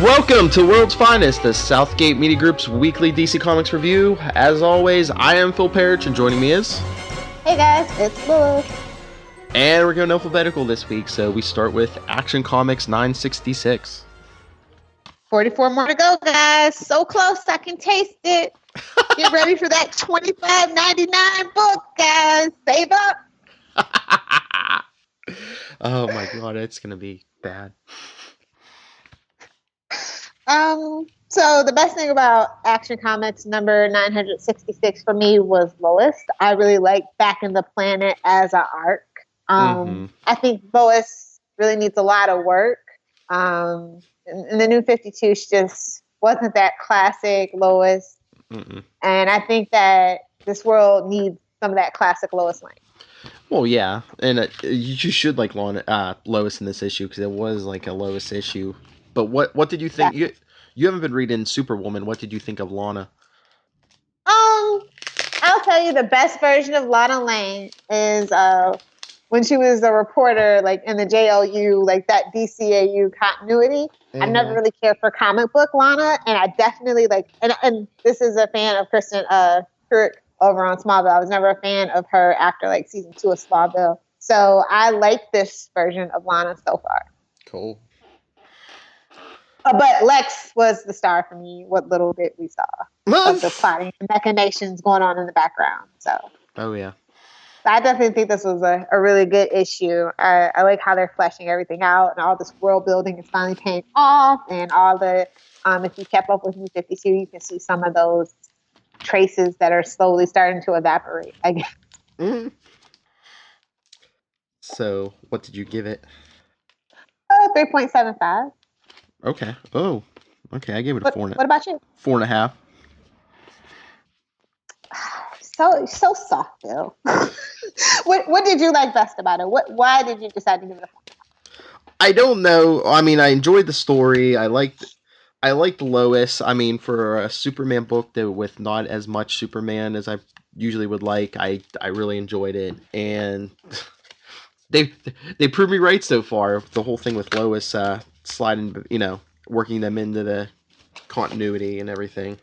Welcome to World's Finest, the Southgate Media Group's weekly DC Comics review. As always, I am Phil Parrish, and joining me is... Hey guys, it's Lilith. And we're going alphabetical this week, so we start with Action Comics 966. 44 more to go, guys. So close, I can taste it. Get ready for that $25.99 book, guys. Save up. Oh my god, it's going to be bad. So the best thing about Action Comics number 966 for me was Lois. I really like Backing the Planet as an arc. I think Lois really needs a lot of work. In the new 52, she just wasn't that classic Lois. And I think that this world needs some of that classic Lois Lane. Well, yeah, and you should like Lois in this issue because it was like a Lois issue. But what did you think? Yeah. You haven't been reading Superwoman. What did you think of Lana? I'll tell you the best version of Lana Lane is when she was a reporter, like in the JLU, like that DCAU continuity. I never really cared for comic book Lana, and I definitely like. And this is a fan of Kristen Kirk over on Smallville. I was never a fan of her after like season 2 of Smallville. So I like this version of Lana so far. Cool. But Lex was the star for me, what little bit we saw of the plotting and machinations going on in the background. So, oh, yeah. I definitely think this was a really good issue. I like how they're fleshing everything out, and all this world building is finally paying off, and all the, if you kept up with New 52, you can see some of those traces that are slowly starting to evaporate, I guess. Mm-hmm. So, what did you give it? 3.75. Okay. Oh, okay. I gave it a 4. What about you? 4.5. So soft, Bill. What did you like best about it? Why did you decide to give it a 4.5? I don't know. I mean, I enjoyed the story. I liked Lois. I mean, for a Superman book that with not as much Superman as I usually would like, I really enjoyed it, and they proved me right so far. The whole thing with Lois sliding, working them into the continuity and everything.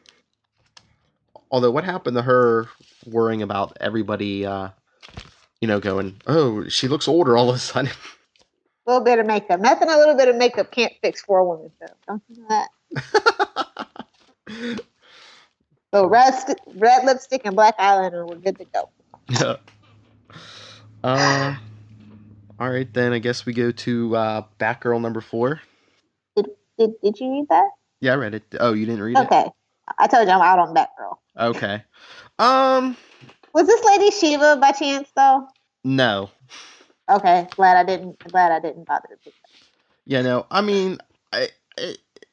Although, what happened to her worrying about everybody, going, oh, she looks older all of a sudden. A little bit of makeup. Nothing a little bit of makeup can't fix for a woman, though. Don't you know that? So red lipstick and black eyeliner, we're good to go. Yeah. All right, then I guess we go to Batgirl number 4. Did you read that? Yeah, I read it. Oh, you didn't read it? Okay. I told you I'm out on Batgirl. Okay. Was this Lady Shiva by chance though? No. Okay, glad I didn't bother to pick that. Yeah, no. I mean, it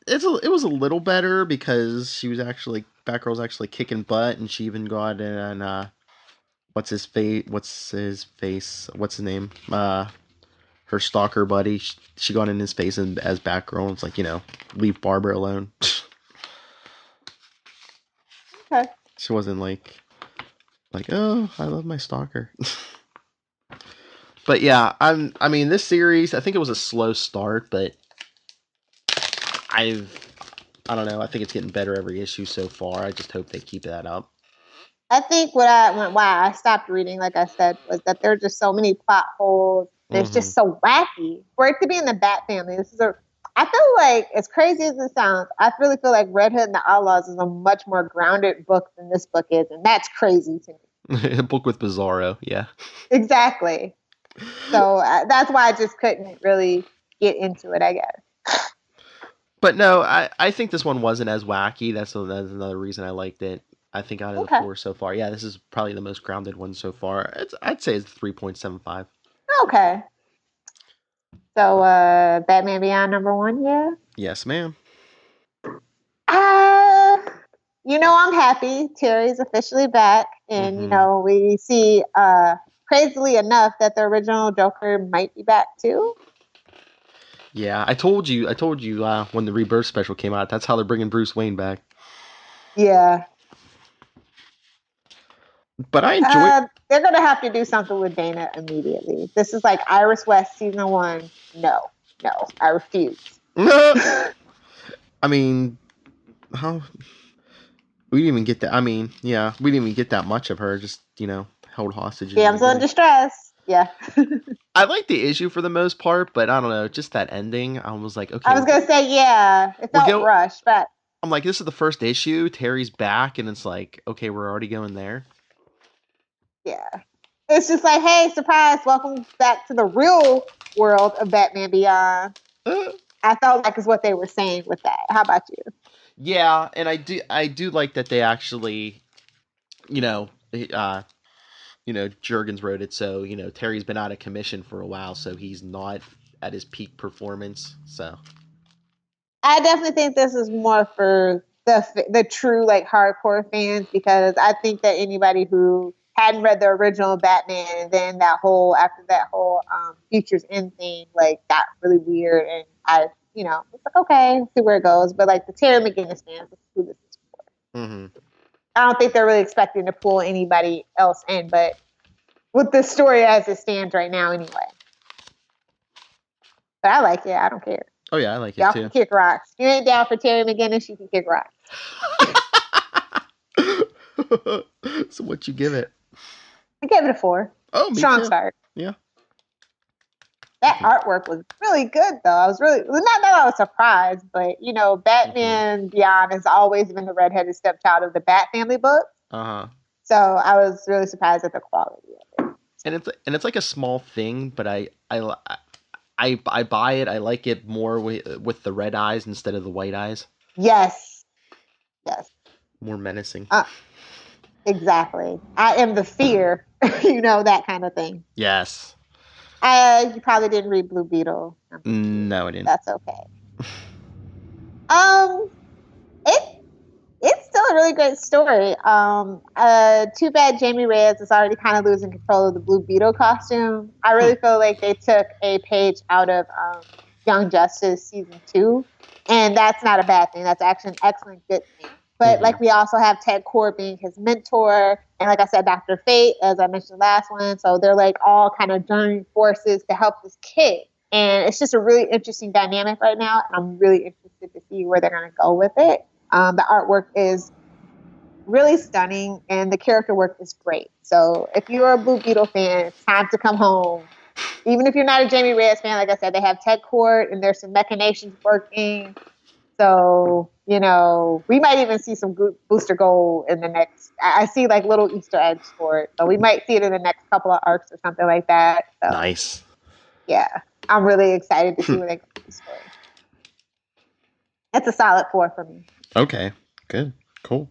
was a little better because Batgirl's actually kicking butt, and she even got in what's his name? Her stalker buddy. She got in his face as Batgirl. It's like, leave Barbara alone. Okay. She wasn't like, oh, I love my stalker. But yeah, I mean, this series, I think it was a slow start, but I don't know. I think it's getting better every issue so far. I just hope they keep that up. I think why I stopped reading, like I said, was that there are just so many plot holes. It's just so wacky. For it to be in the Bat family, I feel like, as crazy as it sounds, I really feel like Red Hood and the Outlaws is a much more grounded book than this book is, and that's crazy to me. A book with Bizarro, yeah. Exactly. So that's why I just couldn't really get into it, I guess. But no, I think this one wasn't as wacky. That's another reason I liked it. I think out of the 4 so far, yeah, this is probably the most grounded one so far. I'd say it's 3.75. Okay. So, Batman Beyond number 1, yeah? Yes, ma'am. I'm happy. Terry's officially back. And, we see, crazily enough, that the original Joker might be back, too. Yeah, I told you when the Rebirth special came out, that's how they're bringing Bruce Wayne back. Yeah. But I enjoy. They're going to have to do something with Dana immediately. This is like Iris West season 1. No, I refuse. I mean, how we didn't even get that. I mean, yeah, we didn't even get that much of her. Just held hostage in the Damsel in beginning. distress. Yeah. I like the issue for the most part, but I don't know, just that ending. I was like, okay, I was gonna say, yeah, it we're felt go. rushed, but I'm like, this is the first issue. Terry's back, and it's like, okay, we're already going there. yeah, it's just like, hey, surprise, welcome back to the real world of Batman Beyond. I felt like is what they were saying with that. How about you? Yeah, and I do like that they actually, you know, Jurgens wrote it, so Terry's been out of commission for a while, so he's not at his peak performance. So I definitely think this is more for the true like hardcore fans because I think that anybody who hadn't read the original Batman and then after that whole Futures End thing like got really weird and I it's like okay see where it goes but like the Terry McGinnis fans this is who this is for. mm-hmm. I don't think they're really expecting to pull anybody else in but with the story as it stands right now anyway. But I like it. I don't care. Oh yeah, I like Y'all it too. can kick rocks. If you ain't down for Terry McGinnis, you can kick rocks. So what you give it? I gave it a 4. Oh, me Strong too. start. Yeah. That artwork was really good, though. I was really not that I was surprised, but Batman Beyond has always been the redheaded stepchild of the Bat family book. So I was really surprised at the quality of it. And it's like a small thing, but I buy it. I like it more with the red eyes instead of the white eyes. Yes. More menacing. Exactly. I am the fear, that kind of thing. Yes. You probably didn't read Blue Beetle. No, I didn't. That's okay. It's still a really great story. Too bad Jamie Reyes is already kind of losing control of the Blue Beetle costume. I really feel like they took a page out of Young Justice season 2, and that's not a bad thing. That's actually an excellent good thing. But like we also have Ted Core being his mentor, and like I said, Dr. Fate, as I mentioned last one. So they're like all kind of joining forces to help this kid. And it's just a really interesting dynamic right now. And I'm really interested to see where they're going to go with it. The artwork is really stunning, and the character work is great. So if you're a Blue Beetle fan, it's time to come home. Even if you're not a Jamie Reyes fan, like I said, they have Ted Court, and there's some machinations working. So, we might even see some Booster Gold in the next. I see like little Easter eggs for it. So we might see it in the next couple of arcs or something like that. So, nice. Yeah, I'm really excited to see where they go with the story. It's a solid 4 for me. Okay, good, cool.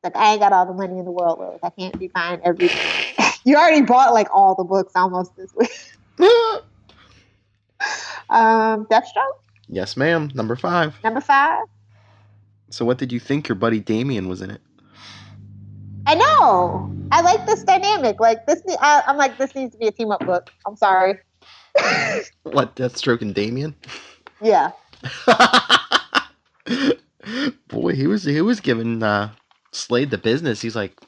Like I ain't got all the money in the world, Lewis. I can't be buying everything. You already bought like all the books almost this week. Deathstroke? Yes, ma'am. Number 5. So what did you think your buddy Damien was in it? I know. I like this dynamic. Like this, I'm like, this needs to be a team up book. I'm sorry. What, Deathstroke and Damien? Yeah. Boy, he was giving Slade the business. He's like,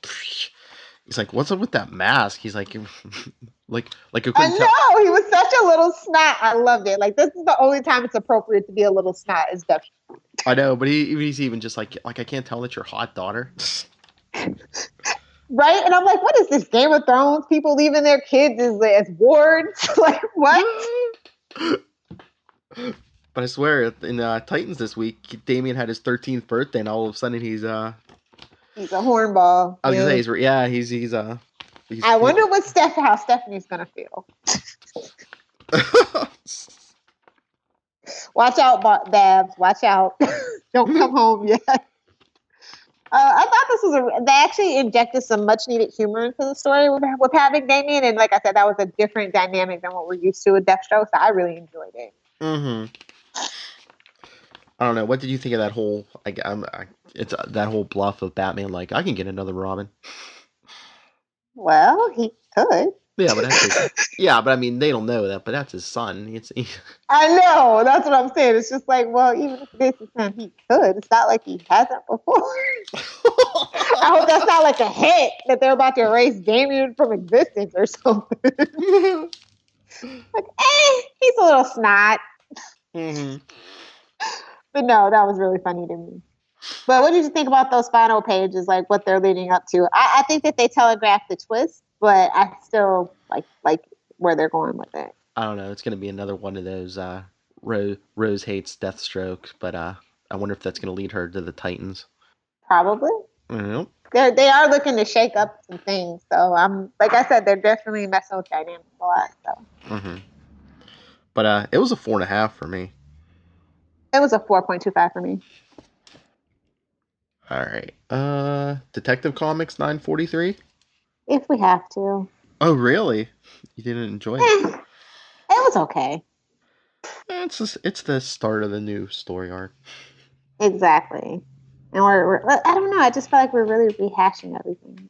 what's up with that mask? He's like, like you couldn't tell. I know, he was such a little snot. I loved it. Like this is the only time it's appropriate to be a little snot is Deathstroke. I know, but he's even just like I can't tell that you're hot, daughter. Right? And I'm like, what is this, Game of Thrones? People leaving their kids as wards? Like, what? But I swear, in Titans this week, Damien had his 13th birthday, and all of a sudden he's a hornball. I was gonna say he's I wonder how Stephanie's gonna feel. Watch out, Babs. Watch out. Don't come home yet. I thought this was they actually injected some much needed humor into the story with having Damien, and like I said, that was a different dynamic than what we're used to with Deathstroke. So I really enjoyed it. I don't know. What did you think of that whole? It's that whole bluff of Batman. Like, I can get another Robin. Well, he could. Yeah, but I mean, they don't know that. But that's his son. I know. That's what I'm saying. It's just like, well, even if this is him, he could. It's not like he hasn't before. I hope that's not like a hit that they're about to erase Damien from existence or something. Like, he's a little snot. But no, that was really funny to me. But what did you think about those final pages, like what they're leading up to? I think that they telegraphed the twist, but I still like where they're going with it. I don't know. It's going to be another one of those Rose hates Deathstroke, but I wonder if that's going to lead her to the Titans. Probably. Yep. They are looking to shake up some things. So I'm like I said, they're definitely messing with dynamics a lot. So. Mm-hmm. But it was a 4.5 for me. It was a 4.25 for me. All right. Detective Comics 943. If we have to. Oh, really? You didn't enjoy it? It was okay. It's the start of the new story arc. Exactly. And we're I don't know. I just feel like we're really rehashing everything.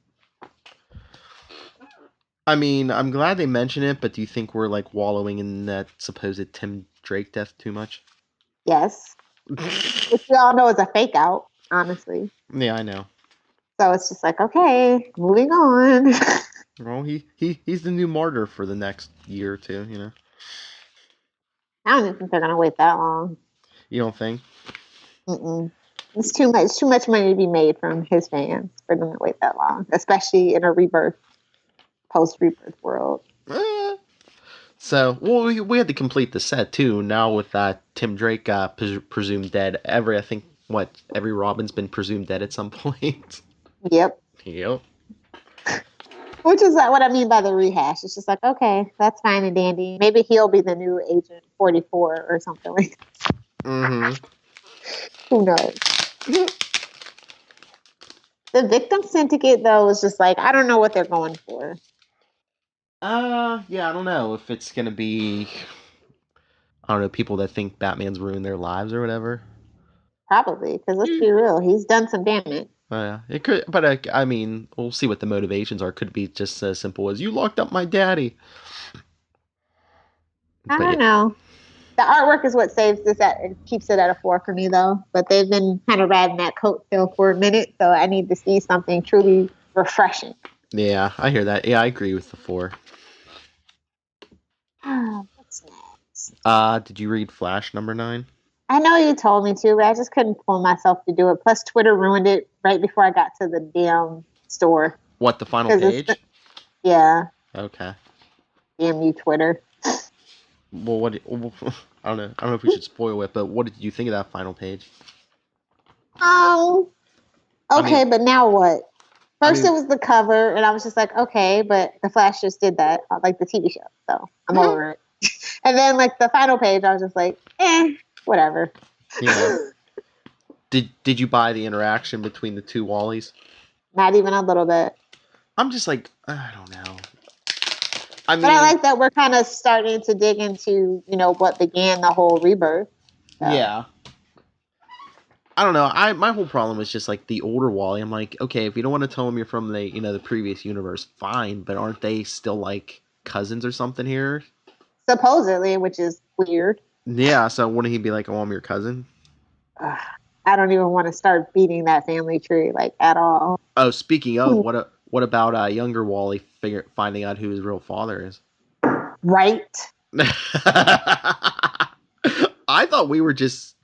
I mean, I'm glad they mention it, but do you think we're like wallowing in that supposed Tim Drake death too much? Yes. Which we all know is a fake out, honestly. Yeah, I know. So it's just like, okay, moving on. Well, he's the new martyr for the next year or two, you know. I don't even think they're gonna wait that long. You don't think? Mm-mm. It's too much money to be made from his fans for them to wait that long, especially in a post rebirth world. So, well, we had to complete the set too. Now with Tim Drake presumed dead, I think every Robin's been presumed dead at some point. Yep. Yep. Which is what I mean by the rehash. It's just like, okay, that's fine and dandy. Maybe he'll be the new Agent 44 or something like that. Mm-hmm. Who knows? The Victim Syndicate, though, is just like, I don't know what they're going for. Yeah, I don't know if it's gonna be, I don't know, people that think Batman's ruined their lives or whatever. Probably, because let's be real, he's done some damage. Yeah, it could, but I mean, we'll see what the motivations are. Could be just as simple as you locked up my daddy. I don't know. The artwork is what saves this and keeps it at a 4 for me, though. But they've been kind of riding that coattail for a minute, so I need to see something truly refreshing. Yeah, I hear that. Yeah, I agree with the 4. What's next? Did you read Flash number 9? I know you told me to, but I just couldn't pull myself to do it. Plus, Twitter ruined it right before I got to the damn store. What, the final page? Yeah. Okay. Damn you, Twitter. Well, I don't know. I don't know if we should spoil it, but what did you think of that final page? Okay, but now what? First, it was the cover, and I was just like, okay, but the Flash just did that, like the TV show, so I'm over it. And then, like the final page, I was just like, whatever. Yeah. Did you buy the interaction between the two Wallies? Not even a little bit. I'm just like, I don't know. But I like that we're kind of starting to dig into, what began the whole rebirth. So. Yeah. I don't know. My whole problem is just like the older Wally. I'm like, okay, if you don't want to tell them you're from the previous universe, fine. But aren't they still like cousins or something here? Supposedly, which is weird. Yeah. So wouldn't he be like, oh, I'm your cousin? I don't even want to start beating that family tree like at all. Oh, speaking of, what about younger Wally finding out who his real father is? Right. I thought we were just,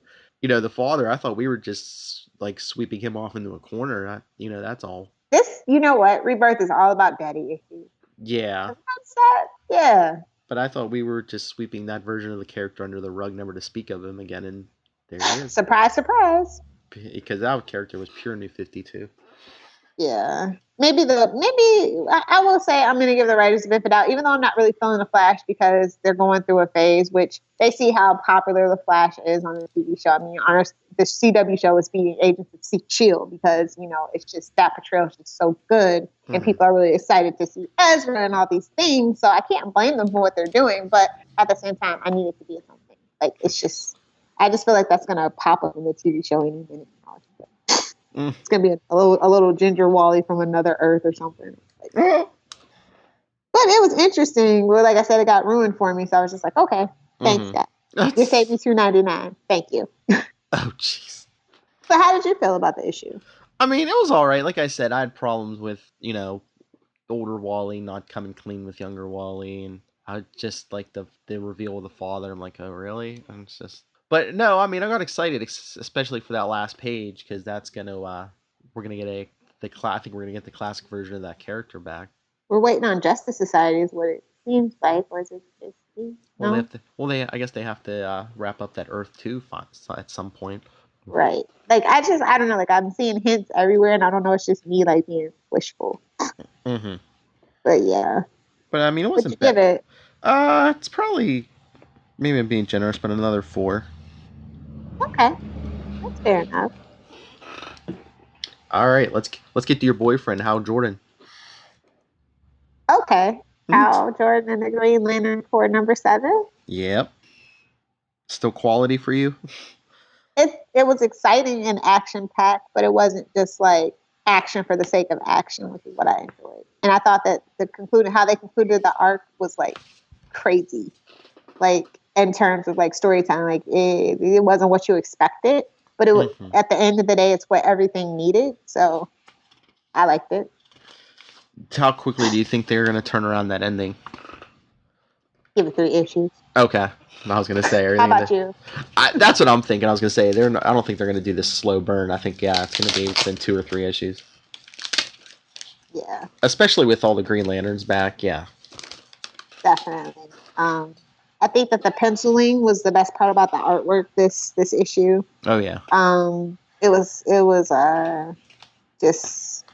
the father. I thought we were just like sweeping him off into a corner. That's all. This, you know what? Rebirth is all about daddy issues. Yeah. That's that. Yeah. But I thought we were just sweeping that version of the character under the rug, never to speak of him again, and there he is. Surprise, surprise. Because that character was pure New 52. Yeah. Maybe I will say I'm going to give the writers a benefit of doubt, even though I'm not really feeling the Flash because they're going through a phase, which they see how popular the Flash is on the TV show. I mean, the CW show is beating Agents of S.H.I.E.L.D. because, it's just that portrayal is just so good. And people are really excited to see Ezra and all these things. So I can't blame them for what they're doing. But at the same time, I need it to be something. Like, I just feel like that's going to pop up in the TV show any minute. It's going to be a little ginger Wally from another Earth or something. But it was interesting. Well, like I said, it got ruined for me. So I was just like, okay, thanks, guys. You saved me $2.99. Thank you. Oh, jeez. So how did you feel about the issue? I mean, it was all right. Like I said, I had problems with, older Wally not coming clean with younger Wally. And I just like the reveal of the father. I'm like, oh, really? And it's just... But no, I mean, I got excited, especially for that last page, because that's gonna we're gonna get I think we're gonna get the classic version of that character back. We're waiting on Justice Society, is what it seems like, or is it just me? Well, No? I guess they have to wrap up that Earth 2 at some point. Right. Like, I don't know, like, I'm seeing hints everywhere, and I don't know, it's just me, like, being wishful. Mm-hmm. But yeah. But I mean, it wasn't bad. Give it? It's probably, maybe I'm being generous, but another 4. Okay. That's fair enough. All right, let's get to your boyfriend, Hal Jordan. Okay. Hal Jordan and the Green Lantern for number 7. Yep. Still quality for you? It was exciting and action packed, but it wasn't just like action for the sake of action, which is what I enjoyed. And I thought that how they concluded the arc was like crazy, like in terms of like storytelling. Like it wasn't what you expected, but it was at the end of the day, it's what everything needed. So I liked it. How quickly do you think they're going to turn around that ending? Give it 3 issues. Okay. I was going to say. How about you? That's what I'm thinking. I was going to say. I don't think they're going to do this slow burn. I think, it's going to be within 2 or 3 issues. Yeah. Especially with all the Green Lanterns back, yeah. Definitely. I think that the penciling was the best part about the artwork this issue. Oh, yeah. It was just,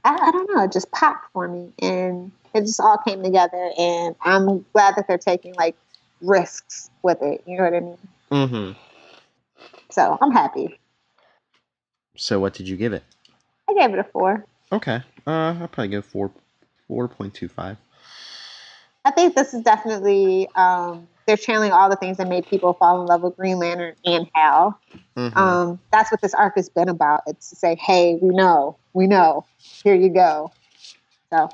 I don't know, it just popped for me. And it just all came together. And I'm glad that they're taking, like, risks with it. You know what I mean? Mm-hmm. So I'm happy. So what did you give it? I gave it a 4. Okay. I'll probably go 4.25. I think this is definitely, they're channeling all the things that made people fall in love with Green Lantern and Hal. Mm-hmm. That's what this arc has been about. It's to say, hey, we know, here you go. So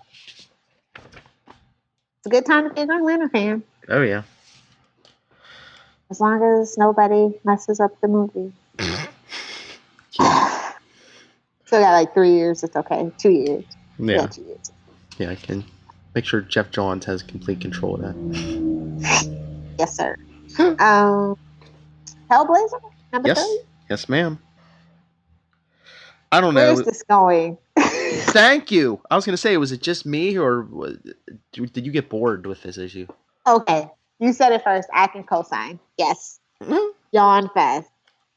it's a good time to be a Green Lantern fan. Oh, yeah. As long as nobody messes up the movie. Yeah. Still got like 3 years. It's okay. 2 years. Yeah. 2 years. Yeah, I can make sure Jeff Johns has complete control of that. Yes, sir. Hellblazer? Number 3? Yes, ma'am. I don't know. Where's this going? Thank you. I was going to say, was it just me, or did you get bored with this issue? Okay. You said it first. I can co-sign. Yes. Yawn fast.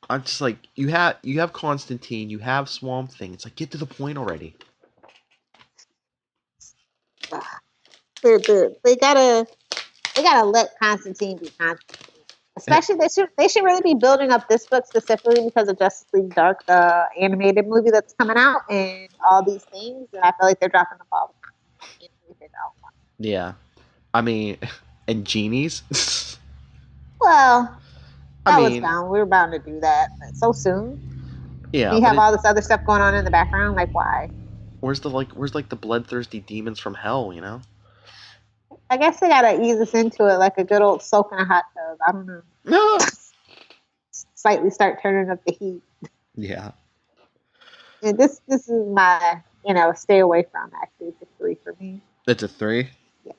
I'm just like, you have Constantine, you have Swamp Thing. It's like, get to the point already. They gotta let Constantine be Constantine. Especially, they should really be building up this book specifically because of Justice League Dark, the animated movie that's coming out, and all these things. And I feel like they're dropping the ball. Yeah, I mean, and genies. Well, was bound. We were bound to do that, but so soon. Yeah, you have all this other stuff going on in the background. Like, why? Where's the bloodthirsty demons from hell? You know. I guess they gotta ease us into it like a good old soak in a hot tub. I don't know. No. Slightly start turning up the heat. Yeah. And this is my stay away from. Actually, it's a 3 for me. It's a 3. Yeah.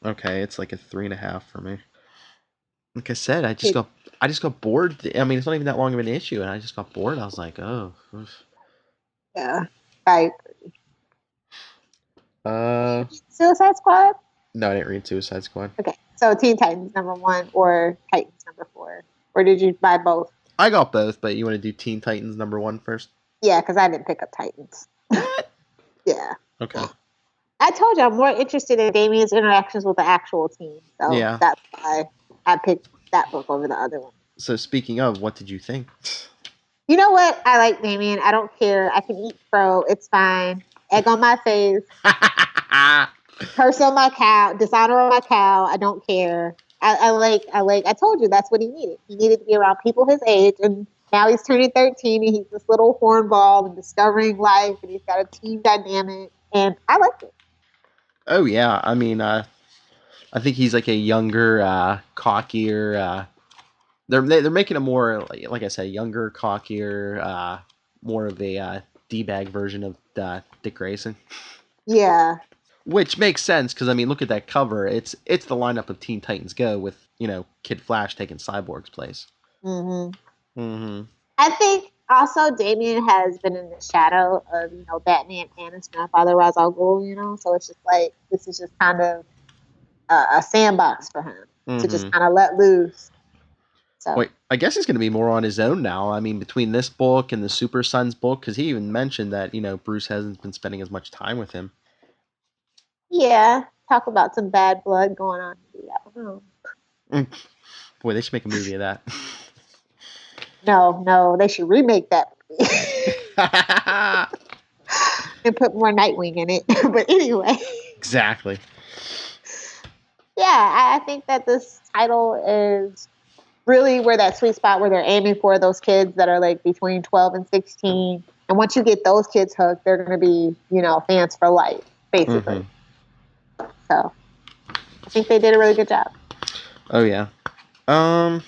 Okay, it's like a 3.5 for me. Like I said, I just got bored. I mean, it's not even that long of an issue, and I just got bored. I was like, oh. Yeah, I agree. Suicide Squad? No, I didn't read Suicide Squad. Okay, so Teen Titans number 1 or Titans number 4, or did you buy both? I got both, but you want to do Teen Titans number 1 first? Yeah, because I didn't pick up Titans. Yeah. Okay. I told you I'm more interested in Damien's interactions with the actual team, so that's why I picked that book over the other one. So speaking of, what did you think? You know what? I like Damien. I don't care. I can eat crow. It's fine. Egg on my face. Curse on my cow. Dishonor on my cow. I don't care. I told you that's what he needed. He needed to be around people his age, and now he's turning 13, and he's this little hornball and discovering life, and he's got a team dynamic, and I like it. Oh yeah, I mean, I think he's like a younger, cockier. They're making a more, like I said, younger, cockier, more of a D-bag version of Dick Grayson. Yeah. Which makes sense because I mean, look at that cover. It's the lineup of Teen Titans Go with Kid Flash taking Cyborg's place. I think also Damien has been in the shadow of, Batman and his grandfather Ra's al Ghul, so it's just like this is just kind of a sandbox for him to just kind of let loose. So wait, I guess he's going to be more on his own now. I mean, between this book and the Super Sons book, because he even mentioned that Bruce hasn't been spending as much time with him. Yeah, talk about some bad blood going on. I don't know. Boy, they should make a movie of that. No, they should remake that movie. And put more Nightwing in it. But anyway. Exactly. Yeah, I think that this title is really where that sweet spot where they're aiming for those kids that are like between 12 and 16. And once you get those kids hooked, they're going to be, fans for life, basically. So I think they did a really good job. Oh, yeah. What am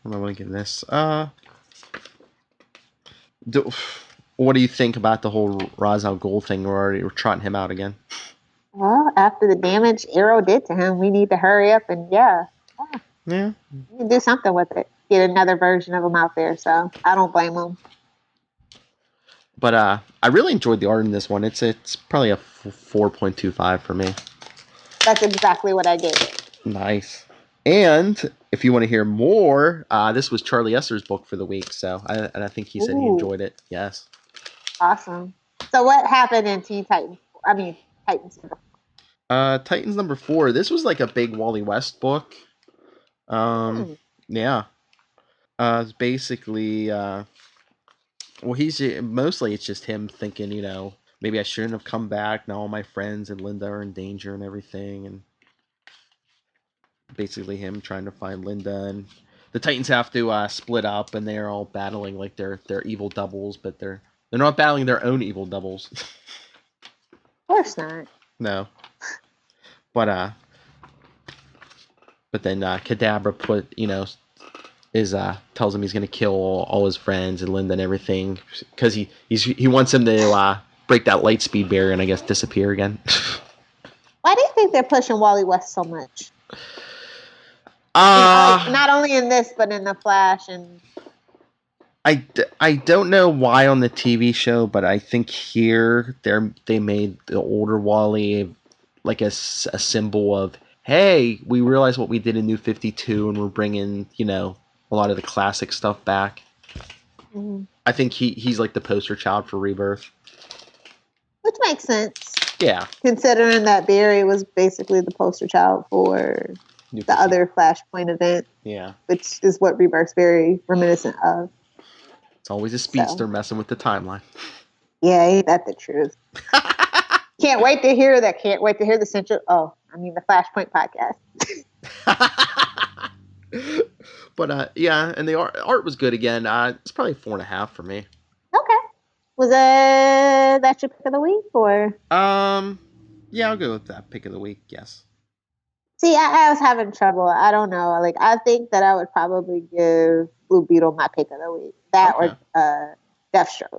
I going to give this? What do you think about the whole Ra's al Ghul thing? We're trotting him out again. Well, after the damage Arrow did to him, we need to hurry up and we can do something with it. Get another version of him out there. So I don't blame him. But I really enjoyed the art in this one. It's probably a 4.25 for me. That's exactly what I gave it. Nice. And if you want to hear more, this was Charlie Esser's book for the week. So I think he said he enjoyed it. Yes. Awesome. So what happened in Teen Titans? I mean, Titans. Titans number 4. This was like a big Wally West book. Yeah. It's basically, well, mostly it's just him thinking, maybe I shouldn't have come back. Now all my friends and Linda are in danger and everything. And basically him trying to find Linda, and the Titans have to split up, and they're all battling like they're evil doubles, but they're not battling their own evil doubles. Of course not. No. But then Kadabra tells him he's gonna kill all his friends and Linda and everything because he wants him to break that light speed barrier and I guess disappear again. Why do you think they're pushing Wally West so much? Not only in this, but in the Flash and. I don't know why on the TV show, but I think here they made the older Wally like a symbol of, hey, we realize what we did in New 52 and we're bringing, a lot of the classic stuff back. Mm-hmm. I think he's like the poster child for Rebirth. Which makes sense. Yeah. Considering that Barry was basically the poster child for the other Flashpoint event. Yeah. Which is what Rebirth's very reminiscent of. It's always a speedster messing with the timeline. Yeah, ain't that the truth? Can't wait to hear that. Can't wait to hear the the Flashpoint podcast. But yeah, and the art was good again. It's probably 4.5 for me. Okay. Was that your pick of the week or? Yeah, I'll go with that pick of the week. Yes. See, I was having trouble. I don't know. Like, I think that I would probably give Blue Beetle my pick of the week. That or Deathstroke. Do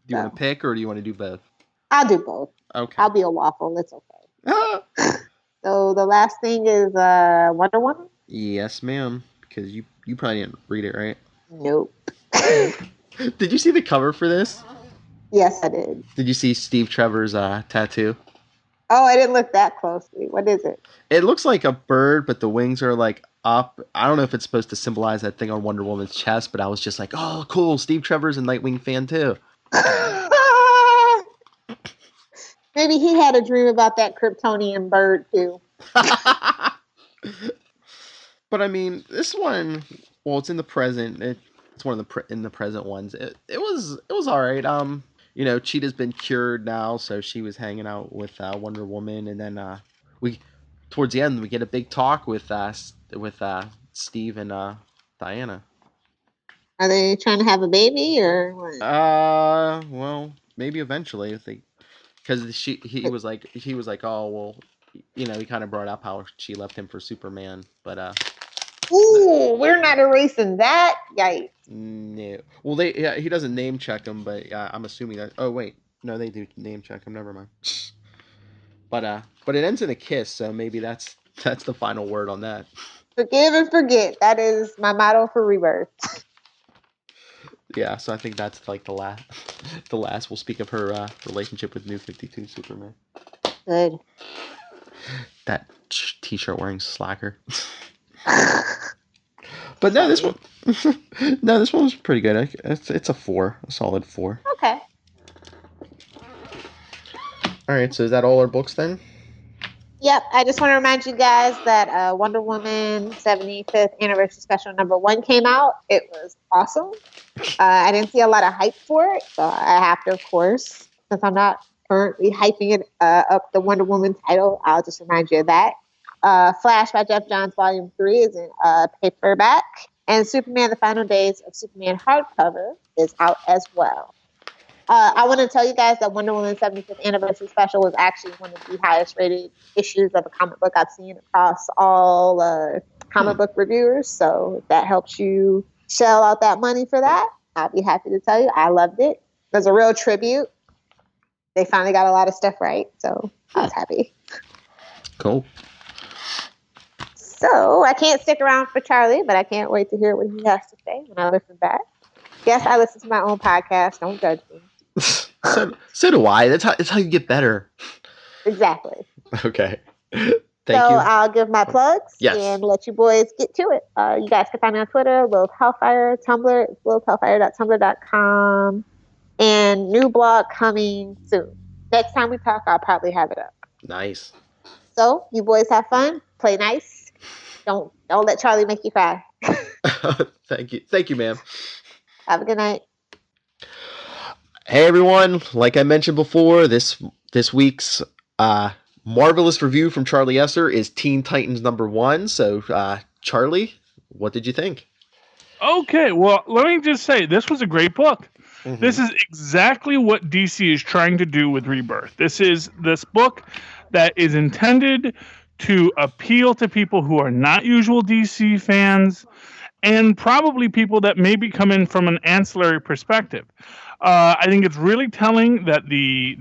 you want to pick or do you want to do both? I'll do both. Okay. I'll be a waffle. It's okay. So the last thing is Wonder Woman? Yes, ma'am. Because you probably didn't read it, right? Nope. Did you see the cover for this? Yes, I did. Did you see Steve Trevor's tattoo? Oh, I didn't look that closely. What is it? It looks like a bird, but the wings are like up. I don't know if it's supposed to symbolize that thing on Wonder Woman's chest, but I was just like, oh, cool. Steve Trevor's a Nightwing fan too. Maybe he had a dream about that Kryptonian bird too. But I mean, this one, well, it's in the present. It's one of in the present ones. It was all right. Cheetah's been cured now, so she was hanging out with Wonder Woman, and then towards the end we get a big talk with Steve and Diana. Are they trying to have a baby or what? Well, maybe eventually if they, because he was like, oh well, he kind of brought up how she left him for Superman, but ooh, we're not erasing that. Yikes. No. Well, he doesn't name check him, but I'm assuming that. Oh wait, no, they do name check him. Never mind. But it ends in a kiss, so maybe that's the final word on that. Forgive and forget. That is my motto for Rebirth. Yeah, so I think that's like the last. The last we'll speak of her relationship with New 52 Superman. Good. That t-shirt wearing slacker. But no, this one. No, this one was pretty good. It's a 4, a solid 4. Okay. All right, so is that all our books then? Yep. I just want to remind you guys that Wonder Woman 75th Anniversary Special #1 came out. It was awesome. I didn't see a lot of hype for it, so I have to, of course, since I'm not currently hyping it up, the Wonder Woman title, I'll just remind you of that. Flash by Jeff Johns Volume 3 is in paperback, and Superman: The Final Days of Superman hardcover is out as well. I want to tell you guys that Wonder Woman 75th Anniversary Special was actually one of the highest rated issues of a comic book I've seen across all comic book reviewers. So if that helps you shell out that money for that, I'll be happy to tell you I loved it. It was a real tribute. They finally got a lot of stuff right, so I was happy. Cool. So I can't stick around for Charlie, but I can't wait to hear what he has to say when I listen back. Yes, I listen to my own podcast. Don't judge me. So do I. That's how you get better. Exactly. Okay. Thank you. I'll give my plugs and let you boys get to it. You guys can find me on Twitter, Lilith Hellfire, Tumblr, lilithhellfire.tumblr.com, and new blog coming soon. Next time we talk, I'll probably have it up. Nice. So you boys have fun. Play nice. Don't let Charlie make you cry. Thank you, ma'am. Have a good night. Hey everyone, like I mentioned before, this week's marvelous review from Charlie Esser is Teen Titans #1. So Charlie, what did you think? Okay, well, let me just say, this was a great book. Mm-hmm. This is exactly what DC is trying to do with Rebirth. This is this book that is intended to appeal to people who are not usual DC fans, and probably people that maybe come in from an ancillary perspective. I think it's really telling that the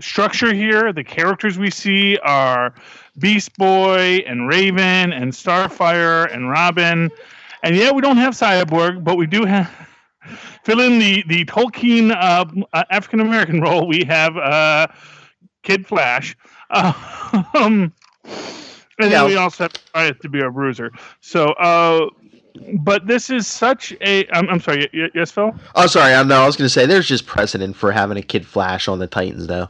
structure here, the characters we see are Beast Boy and Raven and Starfire and Robin, and yeah, we don't have Cyborg, but we do have fill in the Tolkien African American role. We have Kid Flash. And then we also have Goliath to be our bruiser. So, but this is such a... I'm sorry, yes, Phil? Oh, sorry, I was going to say, there's just precedent for having a Kid Flash on the Titans, though.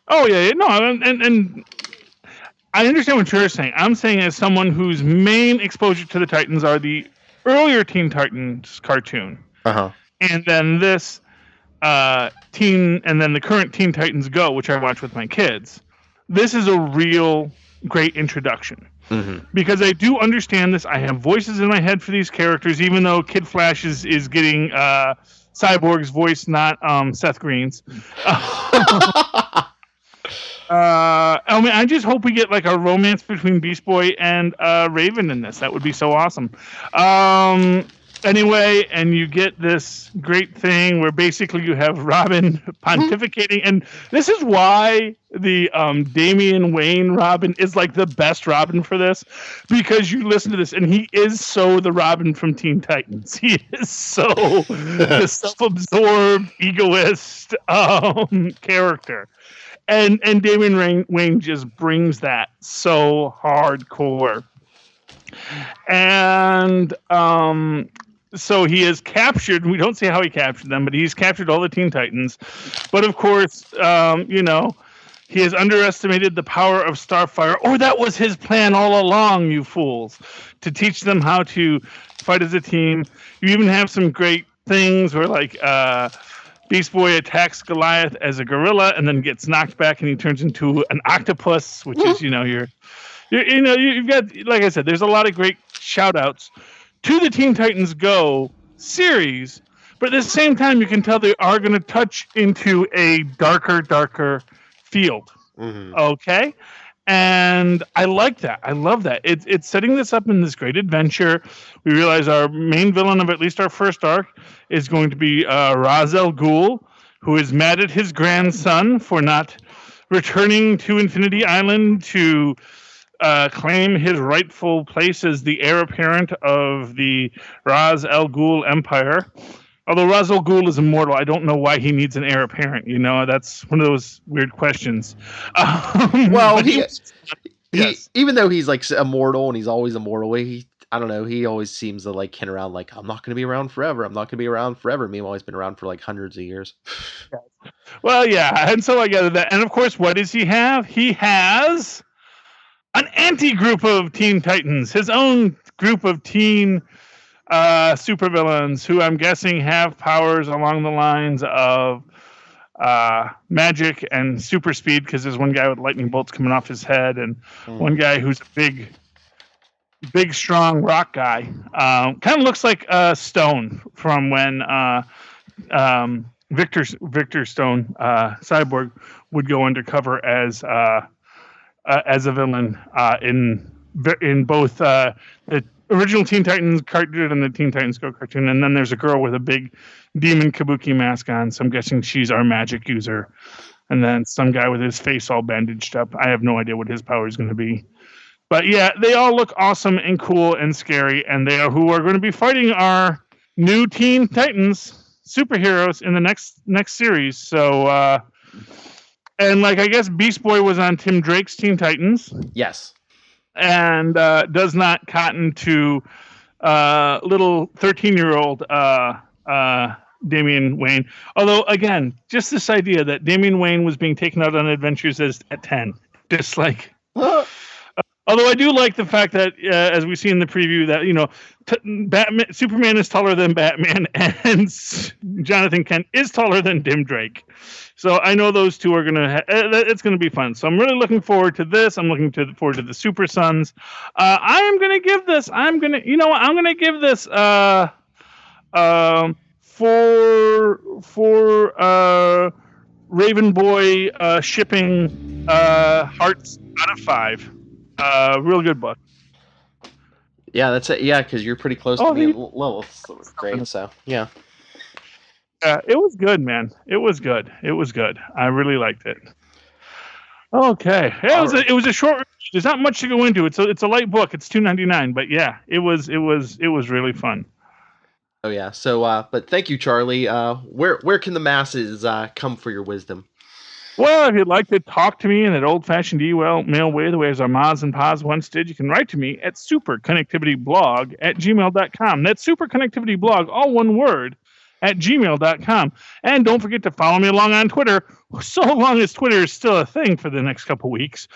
Oh, yeah, no, and I understand what you're saying. I'm saying as someone whose main exposure to the Titans are the earlier Teen Titans cartoon. Uh-huh. And then this and then the current Teen Titans Go, which I watch with my kids. This is a real great introduction. Mm-hmm. Because I do understand this. I have voices in my head for these characters, even though Kid Flash is getting Cyborg's voice, not Seth Green's. I mean, I just hope we get like a romance between Beast Boy and Raven in this. That would be so awesome. Anyway, and you get this great thing where basically you have Robin pontificating, and this is why the Damien Wayne Robin is like the best Robin for this, because you listen to this and he is so the Robin from Teen Titans. He is so the self-absorbed egoist character. And Damien Wayne just brings that so hardcore. And so he is captured. We don't see how he captured them, but he's captured all the Teen Titans. But of course, he has underestimated the power of Starfire, or that was his plan all along, you fools, to teach them how to fight as a team. You even have some great things where, like, Beast Boy attacks Goliath as a gorilla and then gets knocked back and he turns into an octopus, which is, you've got, like I said, there's a lot of great shout outs to the Teen Titans Go series, but at the same time, you can tell they are going to touch into a darker field. Mm-hmm. Okay? And I like that. I love that. It's setting this up in this great adventure. We realize our main villain of at least our first arc is going to be Ra's al Ghul, who is mad at his grandson for not returning to Infinity Island to claim his rightful place as the heir apparent of the Raz Al Ghul Empire. Although Raz Al Ghul is immortal, I don't know why he needs an heir apparent. That's one of those weird questions. Well, even though he's like immortal and he's always immortal, I don't know, he always seems to like hint around like, I'm not going to be around forever. I'm not going to be around forever. Meanwhile, he's been around for like hundreds of years. Well, yeah, and so I got that. And of course, what does he have? He has an anti-group of Teen Titans, his own group of teen supervillains who I'm guessing have powers along the lines of magic and super speed, because there's one guy with lightning bolts coming off his head and one guy who's a big strong rock guy. Kind of looks like Stone from when Victor Stone, Cyborg, would go undercover as a villain in both the original Teen Titans cartoon and the Teen Titans Go cartoon. And then there's a girl with a big demon kabuki mask on, so I'm guessing she's our magic user. And then some guy with his face all bandaged up. I have no idea what his power is going to be. But yeah, they all look awesome and cool and scary, and they are who are going to be fighting our new Teen Titans superheroes in the next series. So, and like I guess Beast Boy was on Tim Drake's Teen Titans. Yes. And does not cotton to little 13-year-old Damian Wayne. Although, again, just this idea that Damian Wayne was being taken out on adventures at 10. Just like... Although I do like the fact that, as we see in the preview, that Superman is taller than Batman, and Jonathan Kent is taller than Tim Drake. So I know those two are gonna. It's gonna be fun. So I'm really looking forward to this. I'm looking forward to the Super Sons. I'm gonna give this. I'm gonna give this for Raven Boy shipping hearts out of 5. Real good book. Yeah, that's it. Yeah, because you're pretty close to me. Level great. So yeah. It was good, man. It was good. I really liked it. Okay, it was a short. There's not much to go into. It's a light book. It's $2.99, but yeah, it was really fun. Oh yeah. So, but thank you, Charlie. Where can the masses come for your wisdom? Well, if you'd like to talk to me in that old-fashioned email way, the way as our mas and pas once did, you can write to me at superconnectivityblog@gmail.com. That's superconnectivityblog, all one word, at gmail.com. And don't forget to follow me along on Twitter, so long as Twitter is still a thing for the next couple weeks.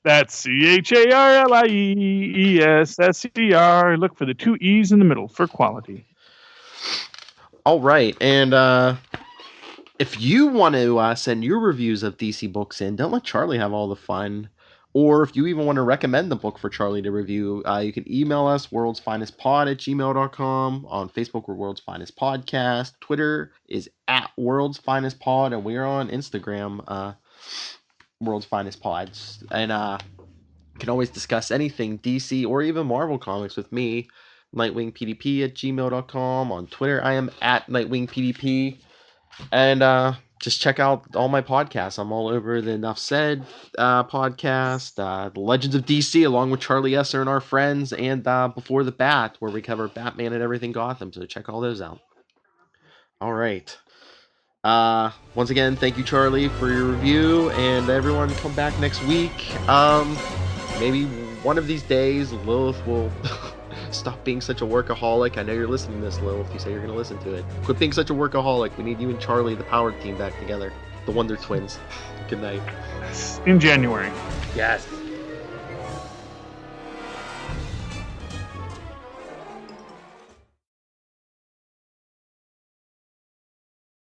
That's CHARLIEESSER. Look for the 2 E's in the middle for quality. All right, and if you want to send your reviews of DC books in, don't let Charlie have all the fun. Or if you even want to recommend the book for Charlie to review, you can email us, worldsfinestpod@gmail.com. On Facebook, we're World's Finest Podcast. Twitter is @worldsfinestpod, and we are on Instagram, World's Finest Pods. And you can always discuss anything DC or even Marvel Comics with me, nightwingpdp@gmail.com. On Twitter, I am @nightwingpdp. And just check out all my podcasts. I'm all over the Enough Said podcast, The Legends of DC, along with Charlie Esser and our friends, and Before the Bat, where we cover Batman and everything Gotham. So check all those out. All right. Once again, thank you, Charlie, for your review, and everyone come back next week. Maybe one of these days, Lilith will... Stop being such a workaholic. I know you're listening to this, Lilith. You say you're going to listen to it. Quit being such a workaholic. We need you and Charlie, the Power Team, back together. The Wonder Twins. Good night. In January. Yes.